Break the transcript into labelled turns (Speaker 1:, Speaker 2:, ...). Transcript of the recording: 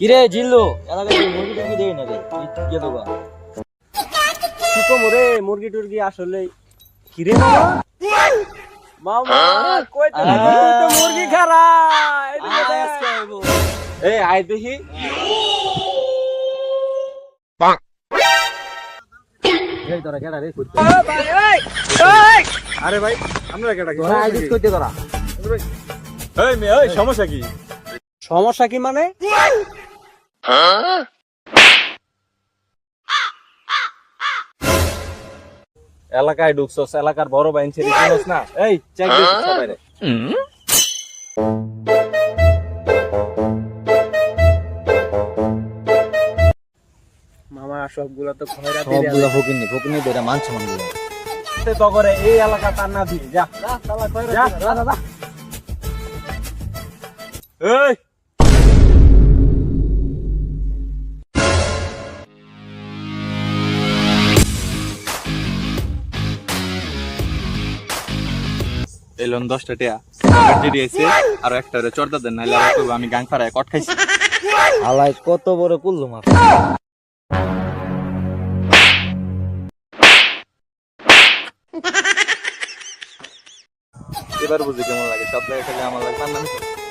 Speaker 1: কিরে জিল্লু এলাকায় মুরগি টুরগি দেই না রে গেল গা
Speaker 2: কি কম রে মুরগি টুরগি আসলে কিরে মামা মামা কইতে তো মুরগি খারা এই আয় দেখি
Speaker 1: এই তোরা কেডা রে কইতে
Speaker 2: আরে ভাই আমরা কেটা কি
Speaker 1: তোরা আইডিস কইতে তোরা
Speaker 2: এই মে এই সমস্যা কি সমস্যা কি মানে এলাকায় ঢুকছস এলাকার বড় বাইন ছেড়ে চিনস না এই চেক দে সবাই রে মামা সবগুলা তো খয়রাতি
Speaker 1: সবগুলা ফকিনি ফকিনি বেরা মানছ মানগুলো
Speaker 2: তে তো করে এই এলাকা তার না দি যা শালা খয়রাতি যা দাদা এই
Speaker 3: এলন 10টা টিয়া রেডি আছে আর একটা রে চর্দা দেন নাইলে আর কইবো আমি গাং ফারায় কট খাইছি
Speaker 1: আলাই কত বড় কুল্লু মাছ
Speaker 3: এবার বুঝি কেমন লাগে সব জায়গায় খালি আমার লাগে পান্না